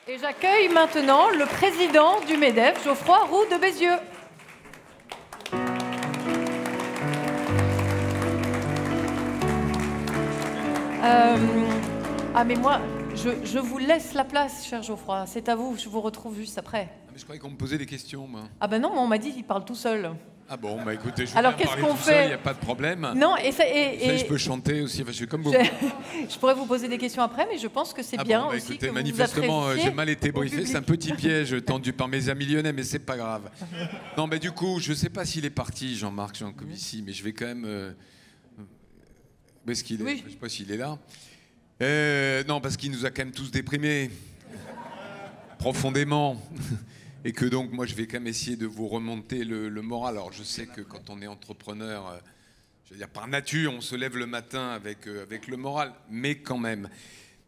Et j'accueille maintenant le président du MEDEF, Geoffroy Roux de Bézieux. Mais moi, je vous laisse la place, cher Geoffroy. C'est à vous, je vous retrouve juste après. Mais je croyais qu'on me posait des questions, moi. Ah ben non, on m'a dit qu'il parle tout seul. Ah bon, bah écoutez, je vais Alors, bien qu'est-ce parler qu'on tout fait seul, il n'y a pas de problème. Non, Je peux chanter aussi, enfin, je suis comme vous. Je pourrais vous poser des questions après, mais je pense que c'est bien Bon, bah, aussi écoutez, que manifestement, vous j'ai mal été au briefé. public. C'est un petit piège tendu par mes amis lyonnais, mais c'est pas grave. Non, mais du coup, je ne sais pas s'il est parti, Jean-Marc Jancovici, mais je vais quand même... Où est-ce qu'il est, Oui. Je ne sais pas s'il est là. Non, parce qu'il nous a quand même tous déprimés. Profondément. Et que donc, moi, je vais quand même essayer de vous remonter le moral. Alors, je sais que quand on est entrepreneur, je veux dire, par nature, on se lève le matin avec le moral, mais quand même.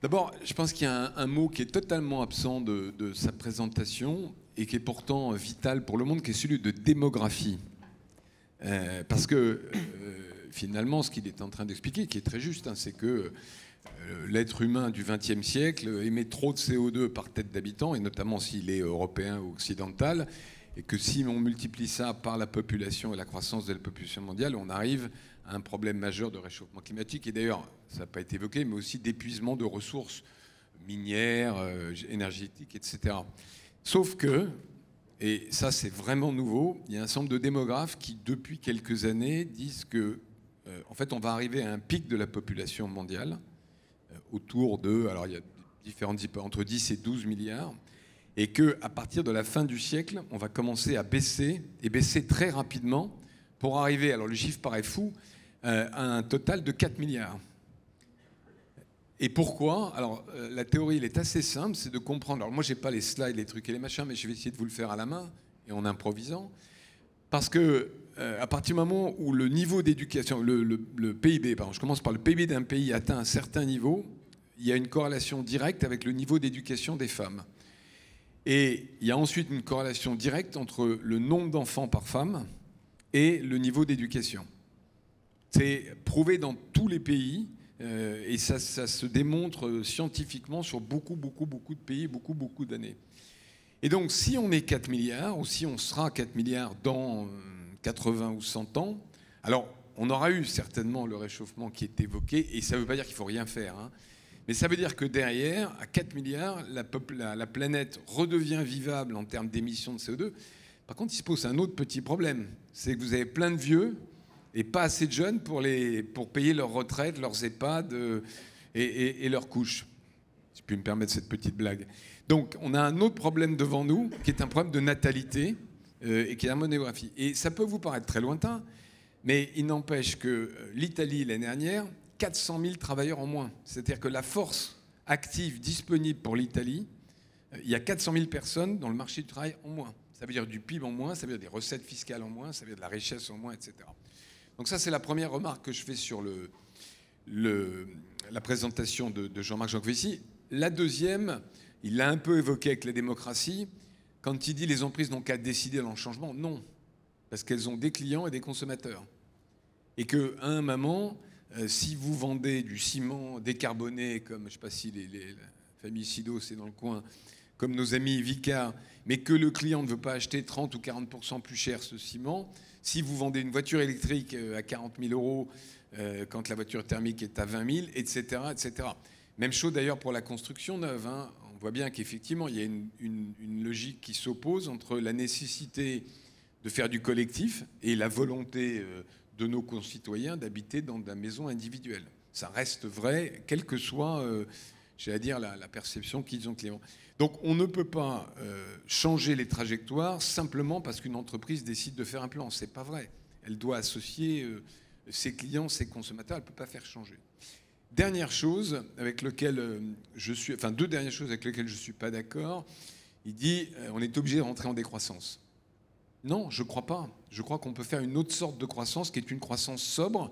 D'abord, je pense qu'il y a un mot qui est totalement absent de sa présentation et qui est pourtant vital pour le monde, qui est celui de démographie. Parce que, finalement, ce qu'il est en train d'expliquer, qui est très juste, hein, c'est que l'être humain du XXe siècle émet trop de CO2 par tête d'habitant, et notamment s'il est européen ou occidental, et que si on multiplie ça par la population et la croissance de la population mondiale, on arrive à un problème majeur de réchauffement climatique, et d'ailleurs, ça n'a pas été évoqué, mais aussi d'épuisement de ressources minières, énergétiques, etc. Sauf que, et ça c'est vraiment nouveau, il y a un certain nombre de démographes qui, depuis quelques années, disent que, en fait, on va arriver à un pic de la population mondiale, autour de, alors il y a différentes entre 10 et 12 milliards, et qu'à partir de la fin du siècle, on va commencer à baisser, et baisser très rapidement, pour arriver, alors le chiffre paraît fou, à un total de 4 milliards. Et pourquoi? Alors la théorie, elle est assez simple, c'est de comprendre, alors moi j'ai pas les slides, les trucs et les machins, mais je vais essayer de vous le faire à la main, et en improvisant, parce que à partir du moment où le niveau d'éducation, le PIB, pardon, je commence par le PIB d'un pays atteint un certain niveau, il y a une corrélation directe avec le niveau d'éducation des femmes. Et il y a ensuite une corrélation directe entre le nombre d'enfants par femme et le niveau d'éducation. C'est prouvé dans tous les pays, et ça se démontre scientifiquement sur beaucoup de pays, beaucoup d'années. Et donc, si on est 4 milliards, ou si on sera 4 milliards dans 80 ou 100 ans, alors on aura eu certainement le réchauffement qui est évoqué, et ça ne veut pas dire qu'il ne faut rien faire, hein, mais ça veut dire que derrière, à 4 milliards, la planète redevient vivable en termes d'émissions de CO2. Par contre, il se pose un autre petit problème, c'est que vous avez plein de vieux et pas assez de jeunes pour payer leur retraite, leurs EHPAD et leurs couches. Si je puis me permettre cette petite blague. Donc, on a un autre problème devant nous, qui est un problème de natalité et qui est la démographie. Et ça peut vous paraître très lointain, mais il n'empêche que l'Italie, l'année dernière, 400 000 travailleurs en moins. C'est-à-dire que la force active disponible pour l'Italie, il y a 400 000 personnes dans le marché du travail en moins. Ça veut dire du PIB en moins, ça veut dire des recettes fiscales en moins, ça veut dire de la richesse en moins, etc. Donc ça, c'est la première remarque que je fais sur la présentation de Jean-Marc Jancovici. La deuxième, il l'a un peu évoqué avec la démocratie, quand il dit les entreprises n'ont qu'à décider dans le changement. Non, parce qu'elles ont des clients et des consommateurs. Et qu'à un moment, si vous vendez du ciment décarboné, comme, je ne sais pas si la famille Sido, c'est dans le coin, comme nos amis Vicar, mais que le client ne veut pas acheter 30 ou 40% plus cher ce ciment, si vous vendez une voiture électrique à 40 000 euros quand la voiture thermique est à 20 000, etc., etc. Même chose d'ailleurs pour la construction neuve, hein. On voit bien qu'effectivement, il y a une logique qui s'oppose entre la nécessité de faire du collectif et la volonté de nos concitoyens d'habiter dans de la maison individuelle. Ça reste vrai, quelle que soit, j'allais dire, la perception qu'ils ont clients. Donc on ne peut pas changer les trajectoires simplement parce qu'une entreprise décide de faire un plan. C'est pas vrai. Elle doit associer ses clients, ses consommateurs. Elle ne peut pas faire changer. Dernière chose avec laquelle deux dernières choses avec lesquelles je ne suis pas d'accord. Il dit on est obligé de rentrer en décroissance. Non, je ne crois pas. Je crois qu'on peut faire une autre sorte de croissance qui est une croissance sobre,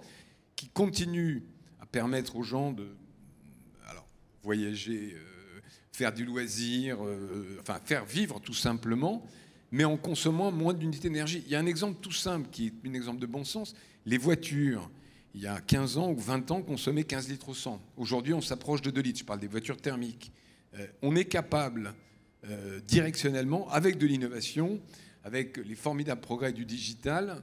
qui continue à permettre aux gens de voyager, faire du loisir, faire vivre tout simplement, mais en consommant moins d'unités d'énergie. Il y a un exemple tout simple qui est un exemple de bon sens. Les voitures, il y a 15 ans ou 20 ans, consommaient 15 litres au 100. Aujourd'hui, on s'approche de 2 litres. Je parle des voitures thermiques. On est capable directionnellement, avec de l'innovation, avec les formidables progrès du digital,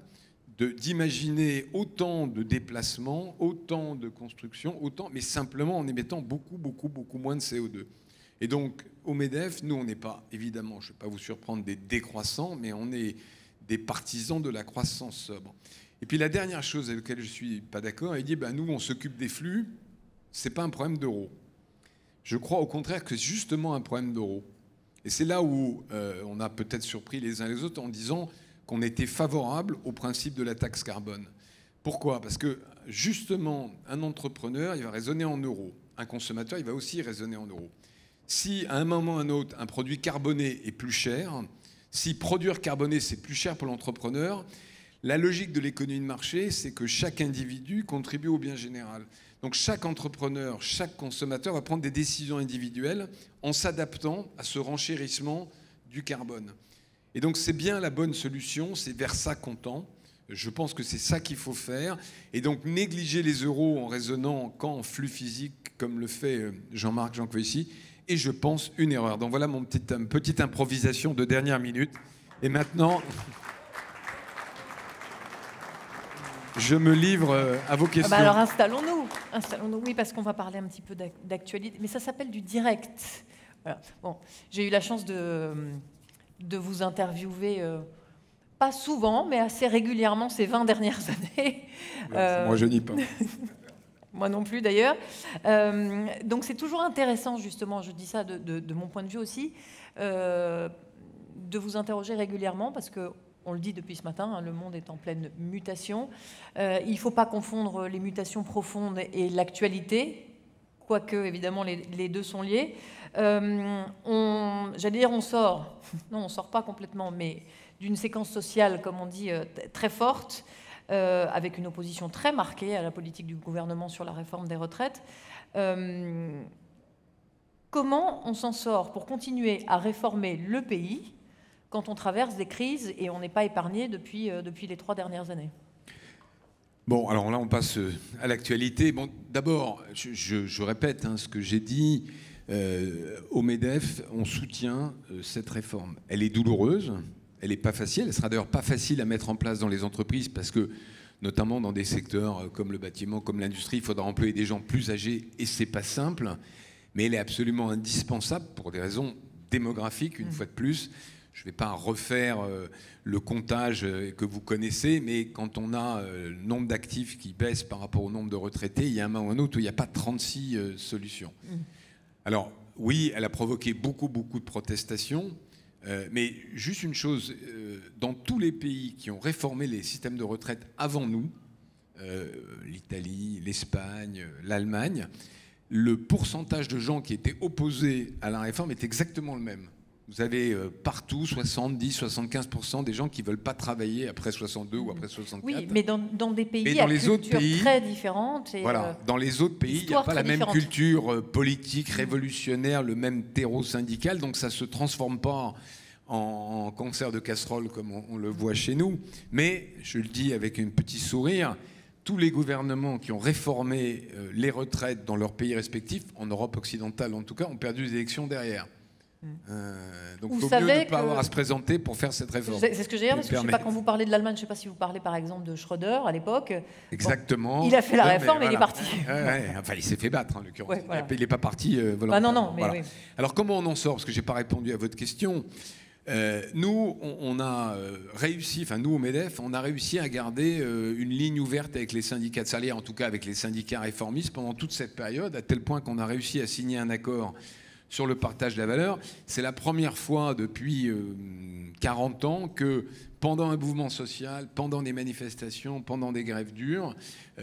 d'imaginer autant de déplacements, autant de constructions, mais simplement en émettant beaucoup moins de CO2. Et donc, au MEDEF, nous, on n'est pas, évidemment, je ne vais pas vous surprendre, des décroissants, mais on est des partisans de la croissance sobre. Et puis la dernière chose avec laquelle je ne suis pas d'accord, il dit, nous, on s'occupe des flux, ce n'est pas un problème d'euros. Je crois au contraire que c'est justement un problème d'euros. Et c'est là où on a peut-être surpris les uns les autres en disant qu'on était favorable au principe de la taxe carbone. Pourquoi? Parce que justement, un entrepreneur, il va raisonner en euros. Un consommateur, il va aussi raisonner en euros. Si à un moment ou à un autre, un produit carboné est plus cher, si produire carboné, c'est plus cher pour l'entrepreneur, la logique de l'économie de marché, c'est que chaque individu contribue au bien général. Donc chaque entrepreneur, chaque consommateur va prendre des décisions individuelles en s'adaptant à ce renchérissement du carbone. Et donc c'est bien la bonne solution, c'est vers ça qu'on tend. Je pense que c'est ça qu'il faut faire. Et donc négliger les euros en raisonnant qu'en flux physique, comme le fait Jean-Marc Jancovici, est, je pense, une erreur. Donc voilà mon petite improvisation de dernière minute. Et maintenant, je me livre à vos questions. Alors installons-nous, oui, parce qu'on va parler un petit peu d'actualité. Mais ça s'appelle du direct. Voilà. Bon, j'ai eu la chance de vous interviewer, pas souvent, mais assez régulièrement ces 20 dernières années. Moi, je n'y pas. Moi non plus, d'ailleurs. Donc, c'est toujours intéressant, justement, je dis ça de mon point de vue aussi, de vous interroger régulièrement, parce que, on le dit depuis ce matin, le monde est en pleine mutation. Il ne faut pas confondre les mutations profondes et l'actualité, quoique, évidemment, les deux sont liés. J'allais dire on sort, non on ne sort pas complètement, mais d'une séquence sociale, comme on dit, très forte, avec une opposition très marquée à la politique du gouvernement sur la réforme des retraites. Comment on s'en sort pour continuer à réformer le pays quand on traverse des crises et on n'est pas épargné depuis les 3 dernières années? Bon, alors là on passe à l'actualité. Bon, d'abord, je répète ce que j'ai dit. Au MEDEF, on soutient cette réforme. Elle est douloureuse, elle n'est pas facile, elle sera d'ailleurs pas facile à mettre en place dans les entreprises parce que, notamment dans des secteurs comme le bâtiment, comme l'industrie, il faudra employer des gens plus âgés et c'est pas simple, mais elle est absolument indispensable pour des raisons démographiques, une fois de plus. Je ne vais pas refaire le comptage que vous connaissez, mais quand on a le nombre d'actifs qui baisse par rapport au nombre de retraités, il y a un moment ou un autre où il n'y a pas 36 solutions. Alors, oui, elle a provoqué beaucoup de protestations, mais juste une chose, dans tous les pays qui ont réformé les systèmes de retraite avant nous, l'Italie, l'Espagne, l'Allemagne, le pourcentage de gens qui étaient opposés à la réforme est exactement le même. Vous avez partout 70-75% des gens qui ne veulent pas travailler après 62 ou après 64. Oui, mais dans des pays à culture très différente. Et voilà, dans les autres pays, il n'y a pas la même culture politique, révolutionnaire, le même terreau syndical, donc ça ne se transforme pas en concert de casserole comme on le voit chez nous. Mais, je le dis avec un petit sourire, tous les gouvernements qui ont réformé les retraites dans leurs pays respectifs, en Europe occidentale en tout cas, ont perdu des élections derrière. Donc il faut mieux ne pas avoir à se présenter pour faire cette réforme. C'est ce que j'ai dit, parce que je ne sais pas, quand vous parlez de l'Allemagne, je ne sais pas si vous parlez par exemple de Schröder à l'époque. Exactement. Bon, il a fait la réforme et il est parti. Enfin, il s'est fait battre en l'occurrence. Voilà. Il n'est pas parti volontairement. Non, mais voilà. oui. Alors comment on en sort? Parce que je n'ai pas répondu à votre question. Nous, on a réussi, enfin nous au MEDEF, on a réussi à garder une ligne ouverte avec les syndicats de salariés, en tout cas avec les syndicats réformistes pendant toute cette période, à tel point qu'on a réussi à signer un accord sur le partage de la valeur. C'est la première fois depuis 40 ans que pendant un mouvement social, pendant des manifestations, pendant des grèves dures,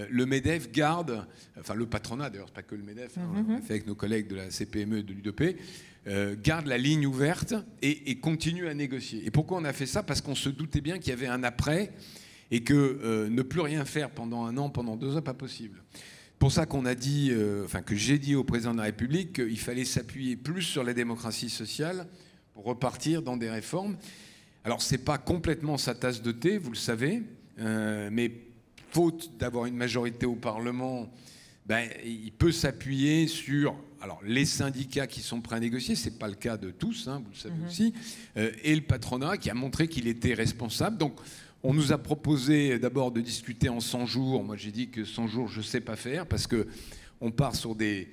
le MEDEF garde, enfin le patronat d'ailleurs, c'est pas que le MEDEF, on l'a fait avec nos collègues de la CPME et de l'UDP, garde la ligne ouverte et continue à négocier. Et pourquoi on a fait ça? Parce qu'on se doutait bien qu'il y avait un après et que ne plus rien faire pendant 1 an, pendant 2 ans, pas possible. Pour ça qu'on a dit, que j'ai dit au président de la République qu'il fallait s'appuyer plus sur la démocratie sociale pour repartir dans des réformes. Alors c'est pas complètement sa tasse de thé, vous le savez, mais faute d'avoir une majorité au Parlement, il peut s'appuyer sur les syndicats qui sont prêts à négocier, ce n'est pas le cas de tous, hein, vous le savez aussi, et le patronat qui a montré qu'il était responsable. Donc, on nous a proposé d'abord de discuter en 100 jours. Moi, j'ai dit que 100 jours, je ne sais pas faire parce qu'on part sur des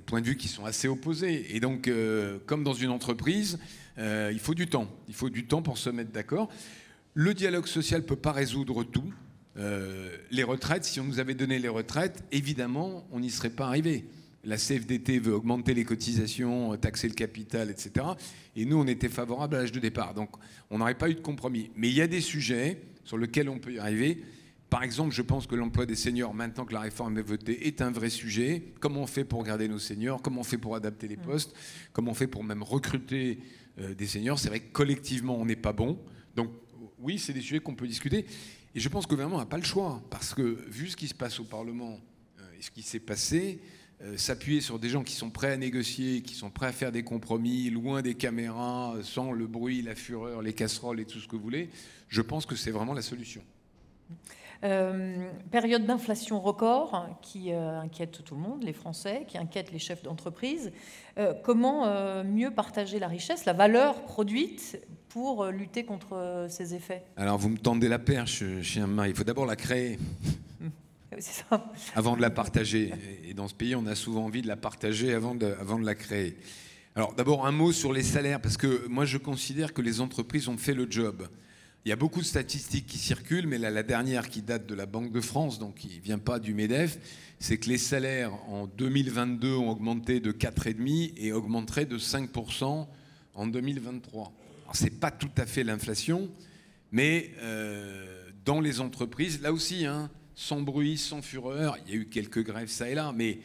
points de vue qui sont assez opposés. Et donc, comme dans une entreprise, il faut du temps. Il faut du temps pour se mettre d'accord. Le dialogue social ne peut pas résoudre tout. Les retraites, si on nous avait donné les retraites, évidemment, on n'y serait pas arrivé. La CFDT veut augmenter les cotisations, taxer le capital, etc. Et nous, on était favorables à l'âge de départ. Donc, on n'aurait pas eu de compromis. Mais il y a des sujets sur lesquels on peut y arriver. Par exemple, je pense que l'emploi des seniors, maintenant que la réforme est votée, est un vrai sujet. Comment on fait pour garder nos seniors? Comment on fait pour adapter les postes? Comment on fait pour même recruter des seniors? C'est vrai que collectivement, on n'est pas bon. Donc, oui, c'est des sujets qu'on peut discuter. Et je pense que le gouvernement n'a pas le choix. Parce que, vu ce qui se passe au Parlement et ce qui s'est passé, s'appuyer sur des gens qui sont prêts à négocier, qui sont prêts à faire des compromis, loin des caméras, sans le bruit, la fureur, les casseroles et tout ce que vous voulez, je pense que c'est vraiment la solution. Période d'inflation record qui inquiète tout le monde, les Français, qui inquiète les chefs d'entreprise. Comment mieux partager la richesse, la valeur produite pour lutter contre ces effets? Alors vous me tendez la perche, chien de main. Il faut d'abord la créer. C'est ça. Avant de la partager. Et dans ce pays, on a souvent envie de la partager avant de la créer. Alors d'abord un mot sur les salaires, parce que moi je considère que les entreprises ont fait le job. Il y a beaucoup de statistiques qui circulent, mais là, la dernière qui date de la Banque de France, donc qui ne vient pas du MEDEF, c'est que les salaires en 2022 ont augmenté de 4,5% et augmenteraient de 5% en 2023. Alors ce n'est pas tout à fait l'inflation, mais dans les entreprises, là aussi, hein, sans bruit, sans fureur, il y a eu quelques grèves ça et là, mais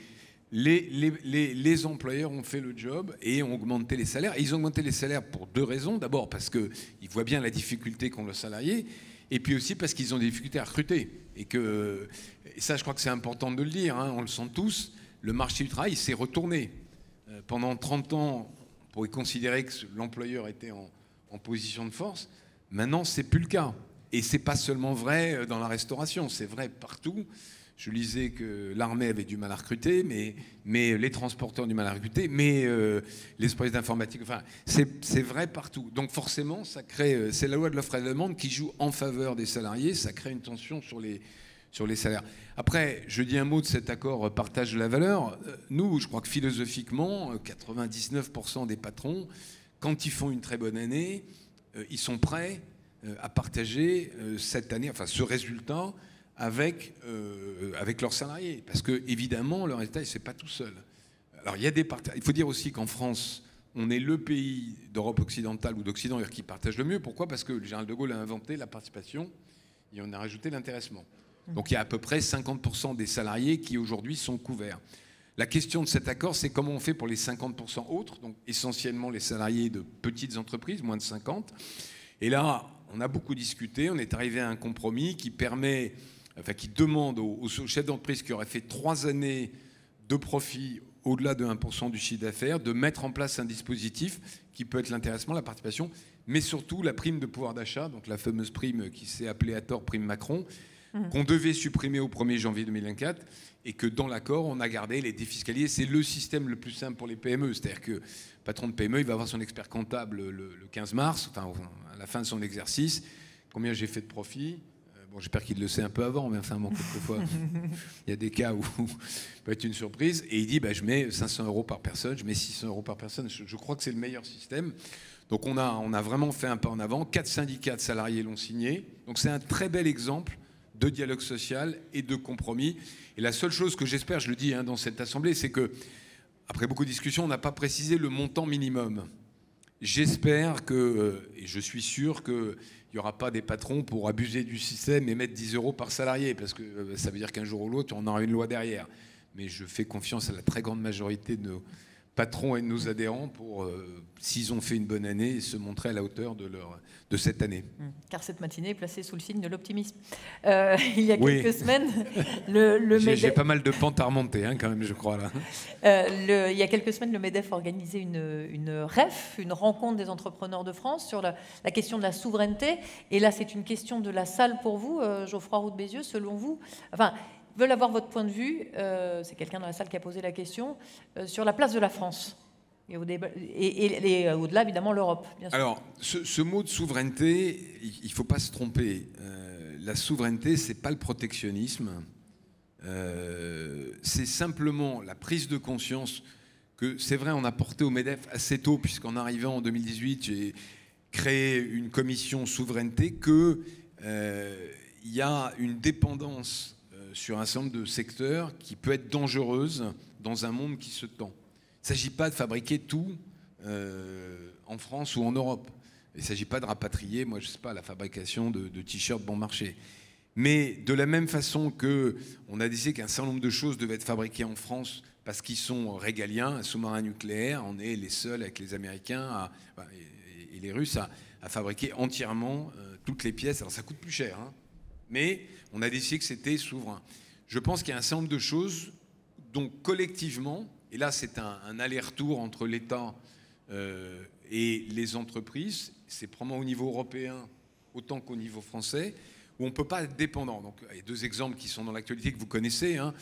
les employeurs ont fait le job et ont augmenté les salaires. Et ils ont augmenté les salaires pour deux raisons. D'abord parce qu'ils voient bien la difficulté qu'ont le salarié, et puis aussi parce qu'ils ont des difficultés à recruter. Et ça, je crois que c'est important de le dire, hein, on le sent tous, le marché du travail s'est retourné. Pendant 30 ans, on pourrait considérer que l'employeur était en position de force. Maintenant, ce n'est plus le cas. Et ce n'est pas seulement vrai dans la restauration, c'est vrai partout. Je lisais que l'armée avait du mal à recruter, mais les transporteurs ont du mal à recruter, mais les spécialistes d'informatique, enfin, c'est vrai partout. Donc forcément, ça crée, c'est la loi de l'offre et de la demande qui joue en faveur des salariés, ça crée une tension sur les salaires. Après, je dis un mot de cet accord partage de la valeur. Nous, je crois que philosophiquement, 99% des patrons, quand ils font une très bonne année, ils sont prêts à partager cette année, enfin ce résultat, avec leurs salariés. Parce que, évidemment, le résultat, c'est pas tout seul. Alors, il faut dire aussi qu'en France, on est le pays d'Europe occidentale ou d'Occident qui partage le mieux. Pourquoi? Parce que le général de Gaulle a inventé la participation et on a rajouté l'intéressement. Donc, il y a à peu près 50% des salariés qui, aujourd'hui, sont couverts. La question de cet accord, c'est comment on fait pour les 50% autres, donc essentiellement les salariés de petites entreprises, moins de 50. Et là, on a beaucoup discuté, on est arrivé à un compromis qui demande aux chefs d'entreprise qui auraient fait 3 années de profit au-delà de 1% du chiffre d'affaires, de mettre en place un dispositif qui peut être l'intéressement, la participation, mais surtout la prime de pouvoir d'achat, donc la fameuse prime qui s'est appelée à tort prime Macron, qu'on devait supprimer au 1er janvier 2024, et que dans l'accord, on a gardé les défiscalisés. C'est le système le plus simple pour les PME, c'est-à-dire que le patron de PME, il va avoir son expert comptable le 15 mars, enfin à la fin de son exercice, combien j'ai fait de profit. Bon, j'espère qu'il le sait un peu avant, mais enfin, bon, quelquefois, il y a des cas où ça peut être une surprise. Et il dit, je mets 500 € par personne, je mets 600 € par personne. Je crois que c'est le meilleur système. Donc, on a vraiment fait un pas en avant. 4 syndicats de salariés l'ont signé. Donc, c'est un très bel exemple de dialogue social et de compromis. Et la seule chose que j'espère, je le dis dans cette assemblée, c'est que, après beaucoup de discussions, on n'a pas précisé le montant minimum. J'espère et je suis sûr qu'il n'y aura pas des patrons pour abuser du système et mettre 10 € par salarié, parce que ça veut dire qu'un jour ou l'autre, on aura une loi derrière. Mais je fais confiance à la très grande majorité de nos patrons et de nos adhérents pour, s'ils ont fait une bonne année, se montrer à la hauteur de cette année. Car cette matinée est placée sous le signe de l'optimisme. Il y a quelques semaines, j'ai pas mal de pentes à remonter, quand même, je crois. Là. Il y a quelques semaines, le MEDEF a organisé une REF, une rencontre des entrepreneurs de France, sur la question de la souveraineté. Et là, c'est une question de la salle pour vous, Geoffroy Roux de Bézieux, selon vous. Enfin, veulent avoir votre point de vue, c'est quelqu'un dans la salle qui a posé la question, sur la place de la France. Et au-delà, évidemment, l'Europe, bien sûr. Alors, ce mot de souveraineté, il ne faut pas se tromper. La souveraineté, ce n'est pas le protectionnisme. C'est simplement la prise de conscience que, c'est vrai, on a porté au MEDEF assez tôt, puisqu'en arrivant en 2018, j'ai créé une commission souveraineté, qu'il y a une dépendance sur un certain nombre de secteurs qui peut être dangereuse dans un monde qui se tend. Il ne s'agit pas de fabriquer tout en France ou en Europe. Il ne s'agit pas de rapatrier, moi je ne sais pas, la fabrication de t-shirts bon marché. Mais de la même façon qu'on a décidé qu'un certain nombre de choses devaient être fabriquées en France parce qu'ils sont régaliens, un sous-marin nucléaire, on est les seuls avec les Américains et les Russes à fabriquer entièrement toutes les pièces. Alors ça coûte plus cher, hein, mais on a décidé que c'était souverain. Je pense qu'il y a un certain nombre de choses dont collectivement, et là c'est un aller-retour entre l'État et les entreprises, c'est probablement au niveau européen autant qu'au niveau français, où on ne peut pas être dépendant. Donc, il y a deux exemples qui sont dans l'actualité que vous connaissez. Hein.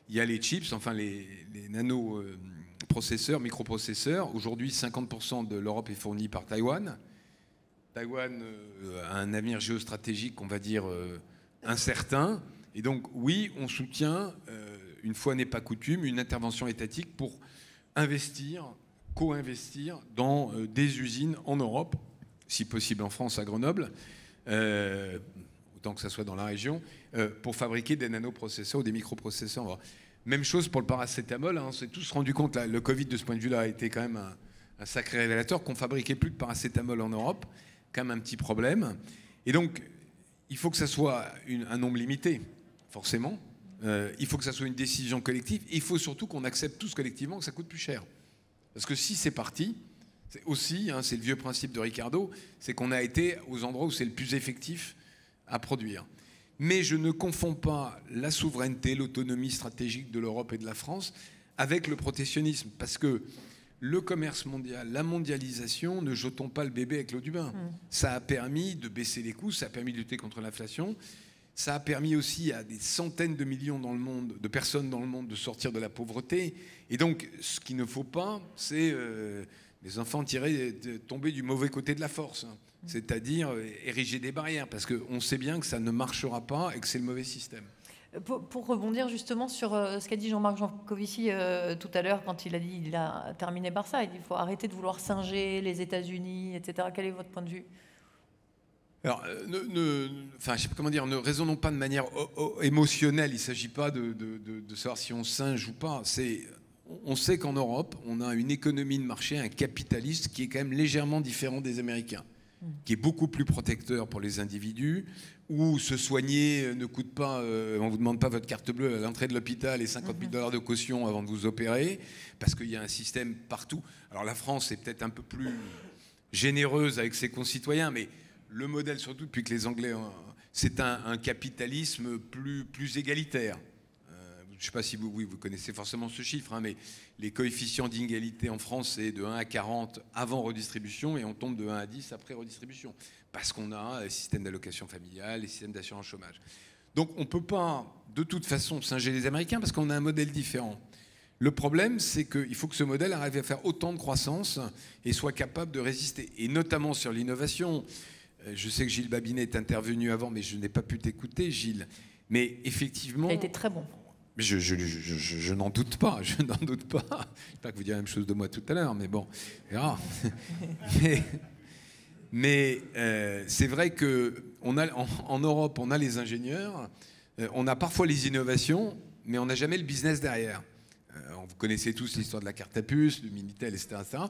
Il y a les chips, enfin les nanoprocesseurs, microprocesseurs. Aujourd'hui, 50% de l'Europe est fournie par Taïwan. Taïwan a un avenir géostratégique, on va dire, incertain. Et donc, oui, on soutient, une fois n'est pas coutume, une intervention étatique pour investir, co-investir dans des usines en Europe, si possible en France, à Grenoble, autant que ça soit dans la région, pour fabriquer des nanoprocesseurs ou des microprocesseurs. Même chose pour le paracétamol, hein, on s'est tous rendu compte, là, le Covid de ce point de vue-là a été quand même un sacré révélateur, qu'on ne fabriquait plus de paracétamol en Europe, quand même un petit problème. Et donc, il faut que ça soit un nombre limité, forcément. Il faut que ça soit une décision collective. Et il faut surtout qu'on accepte tous collectivement que ça coûte plus cher. Parce que si c'est parti, c'est aussi, hein, c'est le vieux principe de Ricardo, c'est qu'on a été aux endroits où c'est le plus effectif à produire. Mais je ne confonds pas la souveraineté, l'autonomie stratégique de l'Europe et de la France avec le protectionnisme. Parce que le commerce mondial, la mondialisation, ne jetons pas le bébé avec l'eau du bain. Ça a permis de baisser les coûts, ça a permis de lutter contre l'inflation, ça a permis aussi à des centaines de millions dans le monde, de personnes dans le monde de sortir de la pauvreté. Et donc, ce qu'il ne faut pas, c'est les enfants tomber du mauvais côté de la force. C'est-à-dire ériger des barrières, parce qu'on sait bien que ça ne marchera pas et que c'est le mauvais système. Pour rebondir justement sur ce qu'a dit Jean-Marc Jancovici tout à l'heure, quand il a terminé par ça, il dit qu'il faut arrêter de vouloir singer les États-Unis, etc. Quel est votre point de vue ? Alors, enfin, je sais pas comment dire, ne raisonnons pas de manière émotionnelle. Il ne s'agit pas de savoir si on singe ou pas. On sait qu'en Europe, on a une économie de marché, un capitaliste qui est quand même légèrement différent des Américains, qui est beaucoup plus protecteur pour les individus, où se soigner ne coûte pas, on ne vous demande pas votre carte bleue à l'entrée de l'hôpital et 50 000 $ de caution avant de vous opérer, parce qu'il y a un système partout. Alors la France est peut-être un peu plus généreuse avec ses concitoyens, mais le modèle surtout depuis que les Anglais, c'est un capitalisme plus égalitaire. Je ne sais pas si vous connaissez forcément ce chiffre, hein, mais les coefficients d'inégalité en France, c'est de 1 à 40 avant redistribution et on tombe de 1 à 10 après redistribution. Parce qu'on a les systèmes d'allocation familiale, les systèmes d'assurance chômage. Donc on ne peut pas, de toute façon, singer les Américains parce qu'on a un modèle différent. Le problème, c'est qu'il faut que ce modèle arrive à faire autant de croissance et soit capable de résister. Et notamment sur l'innovation. Je sais que Gilles Babinet est intervenu avant, mais je n'ai pas pu t'écouter, Gilles. Mais effectivement... Il a été très bon. Je n'en doute pas, je n'en doute pas. Je ne sais pas que vous direz la même chose de moi tout à l'heure, mais bon, on verra. mais c'est vrai qu'en Europe, on a les ingénieurs, on a parfois les innovations, mais on n'a jamais le business derrière. Vous connaissez tous l'histoire de la carte à puce, du Minitel, etc., etc.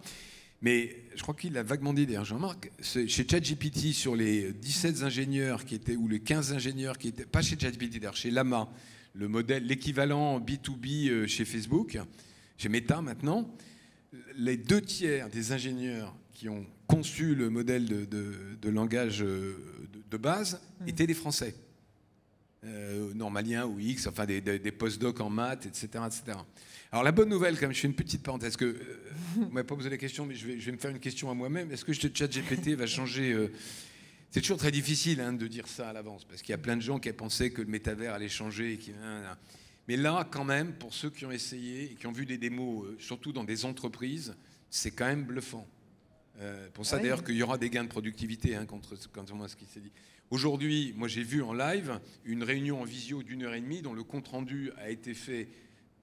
Mais je crois qu'il a vaguement dit, d'ailleurs, Jean-Marc, chez ChatGPT, sur les 17 ingénieurs qui étaient, ou les 15 ingénieurs qui étaient, pas chez ChatGPT, d'ailleurs, chez Llama, le modèle, l'équivalent B2B chez Facebook, chez Meta maintenant, les 2/3 des ingénieurs qui ont conçu le modèle de langage de base étaient des Français. Normaliens ou X, enfin des post-docs en maths, etc., etc. Alors la bonne nouvelle, comme je fais une petite parenthèse, que vous ne m'avez pas posé la question, mais je vais me faire une question à moi-même. Est-ce que ChatGPT va changer C'est toujours très difficile de dire ça à l'avance, parce qu'il y a plein de gens qui pensaient que le métavers allait changer. Mais là, quand même, pour ceux qui ont essayé et qui ont vu des démos, surtout dans des entreprises, c'est quand même bluffant. Pour ça, d'ailleurs, qu'il y aura des gains de productivité, contrairement à ce qui s'est dit. Aujourd'hui, moi, j'ai vu en live une réunion en visio d'1h30 dont le compte-rendu a été fait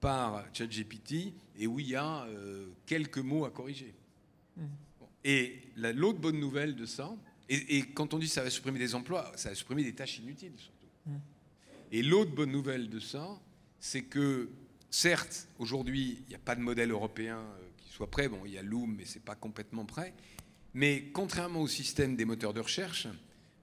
par ChatGPT et où il y a quelques mots à corriger. Et l'autre bonne nouvelle de ça, et quand on dit que ça va supprimer des emplois, ça va supprimer des tâches inutiles, surtout. Et l'autre bonne nouvelle de ça, c'est que, certes, aujourd'hui, il n'y a pas de modèle européen qui soit prêt. Bon, il y a Loom, mais ce n'est pas complètement prêt. Mais contrairement au système des moteurs de recherche,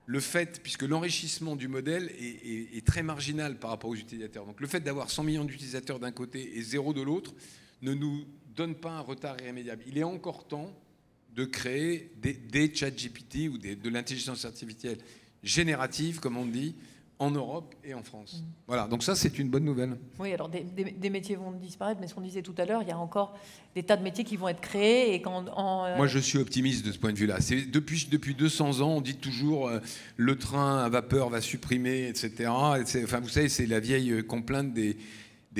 le fait, puisque l'enrichissement du modèle est très marginal par rapport aux utilisateurs, donc le fait d'avoir 100 millions d'utilisateurs d'un côté et 0 de l'autre ne nous donne pas un retard irrémédiable. Il est encore temps de créer des ChatGPT ou de l'intelligence artificielle générative, comme on dit, en Europe et en France. Voilà, donc ça, c'est une bonne nouvelle. Oui, alors des métiers vont disparaître, mais ce qu'on disait tout à l'heure, il y a encore des tas de métiers qui vont être créés. Et Moi, je suis optimiste de ce point de vue-là. Depuis 200 ans, on dit toujours le train à vapeur va supprimer, etc. Enfin, vous savez, c'est la vieille complainte des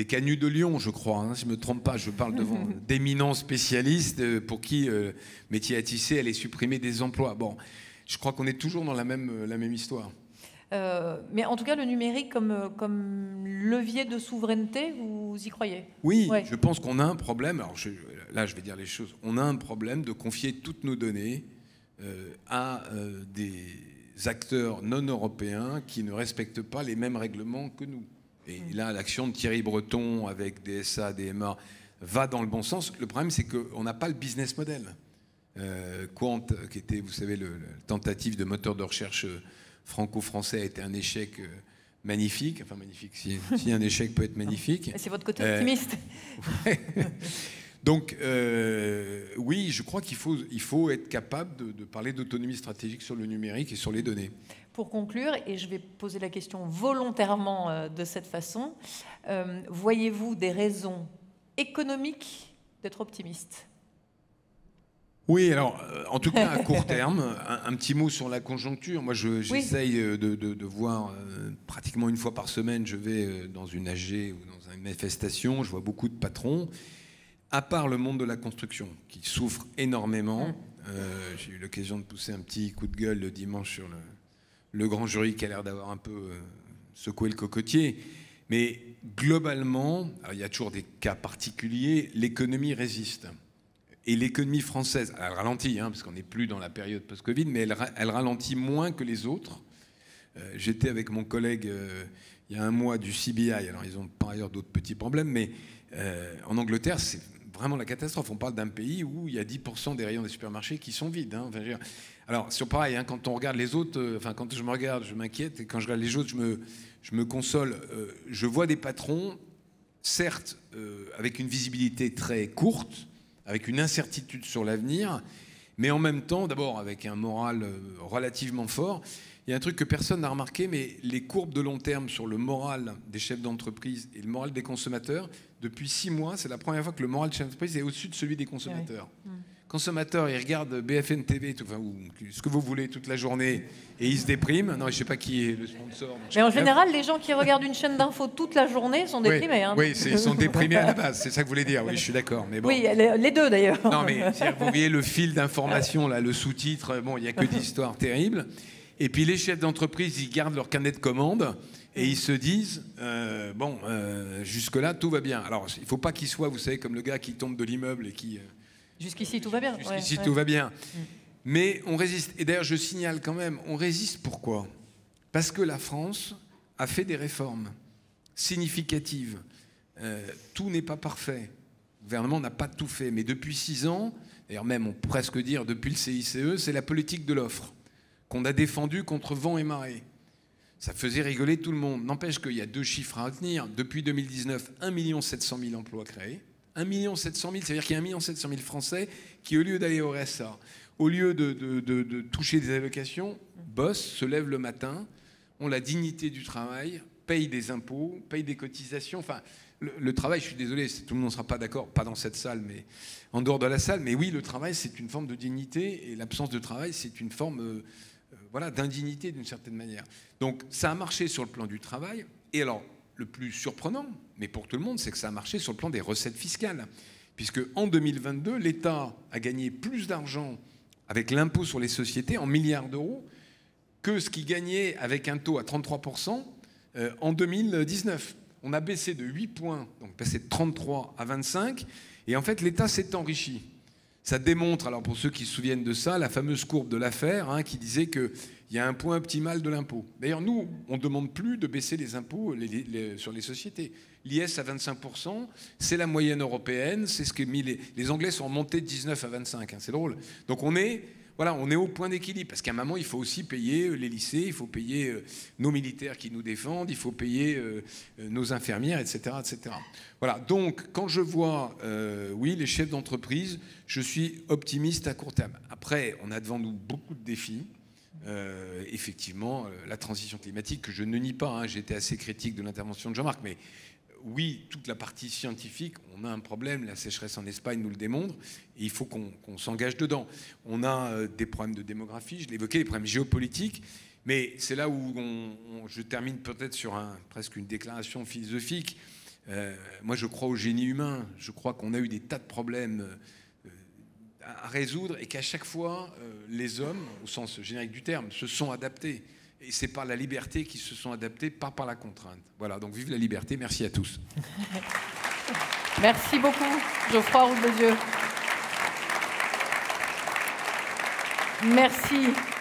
canuts de Lyon, je crois. Si je ne me trompe pas, je parle devant d'éminents spécialistes pour qui métier à tisser allait supprimer des emplois. Bon, je crois qu'on est toujours dans la même histoire. Mais en tout cas, le numérique comme levier de souveraineté, vous y croyez? Oui, ouais. Je pense qu'on a un problème. Alors là, je vais dire les choses. On a un problème de confier toutes nos données à des acteurs non européens qui ne respectent pas les mêmes règlements que nous. Et là, l'action de Thierry Breton avec DSA, DMA va dans le bon sens. Le problème, c'est qu'on n'a pas le business model. Quant, qui était, vous savez, la tentative de moteur de recherche franco-français a été un échec magnifique. Enfin, magnifique, si un échec peut être magnifique. C'est votre côté optimiste. Ouais. Donc, oui, je crois qu'il faut être capable de parler d'autonomie stratégique sur le numérique et sur les données. Pour conclure, et je vais poser la question volontairement de cette façon, voyez-vous des raisons économiques d'être optimiste ? Oui, alors, en tout cas, à court terme, un petit mot sur la conjoncture. Moi, j'essaye de voir pratiquement une fois par semaine, je vais dans une AG ou dans une manifestation, je vois beaucoup de patrons, à part le monde de la construction, qui souffre énormément. J'ai eu l'occasion de pousser un petit coup de gueule le dimanche sur le grand jury qui a l'air d'avoir un peu secoué le cocotier. Mais globalement, il y a toujours des cas particuliers, l'économie résiste. Et l'économie française, elle ralentit, parce qu'on n'est plus dans la période post-Covid, mais elle ralentit moins que les autres. J'étais avec mon collègue il y a un mois du CBI, alors ils ont par ailleurs d'autres petits problèmes, mais en Angleterre, c'est vraiment la catastrophe. On parle d'un pays où il y a 10% des rayons des supermarchés qui sont vides. Alors, c'est pareil, quand on regarde les autres, quand je me regarde, je m'inquiète, et quand je regarde les autres, je me console. Je vois des patrons, certes, avec une visibilité très courte, avec une incertitude sur l'avenir, mais en même temps, d'abord, avec un moral relativement fort. Il y a un truc que personne n'a remarqué, mais les courbes de long terme sur le moral des chefs d'entreprise et le moral des consommateurs, depuis 6 mois, c'est la première fois que le moral des chefs d'entreprise est au-dessus de celui des consommateurs. Oui. Consommateurs, ils regardent BFM TV, ou ce que vous voulez, toute la journée, et ils se dépriment. Non, je ne sais pas qui est le sponsor. Mais en général, les gens qui regardent une chaîne d'infos toute la journée sont déprimés. Oui, ils sont déprimés à la base, c'est ça que vous voulez dire. Oui, je suis d'accord. Mais bon. Oui, les deux d'ailleurs. Non, mais vous voyez le fil d'information, là, le sous-titre, il n'y a que d'histoires terribles. Et puis les chefs d'entreprise, ils gardent leur carnet de commandes et ils se disent, jusque-là, tout va bien. Alors, il ne faut pas qu'ils soient, vous savez, comme le gars qui tombe de l'immeuble et qui... Jusqu'ici, tout va bien. Jusqu'ici, tout va bien. Mais on résiste. Et d'ailleurs, je signale quand même, on résiste pourquoi ? Parce que la France a fait des réformes significatives. Tout n'est pas parfait. Le gouvernement n'a pas tout fait. Mais depuis 6 ans, d'ailleurs même, on peut presque dire depuis le CICE, c'est la politique de l'offre qu'on a défendue contre vent et marée. Ça faisait rigoler tout le monde. N'empêche qu'il y a 2 chiffres à retenir. Depuis 2019, 1 700 000 emplois créés. 1 700 000, c'est-à-dire qu'il y a 1 700 000 Français qui, au lieu d'aller au RSA, au lieu de toucher des allocations, bossent, se lèvent le matin, ont la dignité du travail, payent des impôts, payent des cotisations. Enfin, le travail, je suis désolé, tout le monde ne sera pas d'accord, pas dans cette salle, mais en dehors de la salle. Mais oui, le travail, c'est une forme de dignité, et l'absence de travail, c'est une forme voilà, d'indignité d'une certaine manière. Donc ça a marché sur le plan du travail. Et alors, le plus surprenant, mais pour tout le monde, c'est que ça a marché sur le plan des recettes fiscales. Puisque en 2022, l'État a gagné plus d'argent avec l'impôt sur les sociétés en milliards d'euros que ce qu'il gagnait avec un taux à 33% en 2019. On a baissé de 8 points, donc passé de 33 à 25, et en fait l'État s'est enrichi. Ça démontre, alors pour ceux qui se souviennent de ça, la fameuse courbe de l'affaire qui disait qu'il y a un point optimal de l'impôt. D'ailleurs, nous, on ne demande plus de baisser les impôts sur les sociétés. L'IS à 25%, c'est la moyenne européenne, c'est ce que les Anglais sont montés de 19 à 25, c'est drôle. Donc on est au point d'équilibre, parce qu'à un moment, il faut aussi payer les lycées, il faut payer nos militaires qui nous défendent, il faut payer nos infirmières, etc., etc. Voilà, donc quand je vois, oui, les chefs d'entreprise, je suis optimiste à court terme. Après, on a devant nous beaucoup de défis. Effectivement, la transition climatique, que je ne nie pas, j'ai été assez critique de l'intervention de Jean-Marc, mais oui, toute la partie scientifique, on a un problème, la sécheresse en Espagne nous le démontre, et il faut qu'on s'engage dedans. On a des problèmes de démographie, je l'évoquais, des problèmes géopolitiques, mais c'est là où je termine peut-être sur presque une déclaration philosophique. Moi, je crois au génie humain, je crois qu'on a eu des tas de problèmes à résoudre, et qu'à chaque fois, les hommes, au sens générique du terme, se sont adaptés. Et c'est par la liberté qu'ils se sont adaptés, pas par la contrainte. Voilà, donc vive la liberté, merci à tous. Merci beaucoup, Geoffroy Roux de Bézieux. Merci.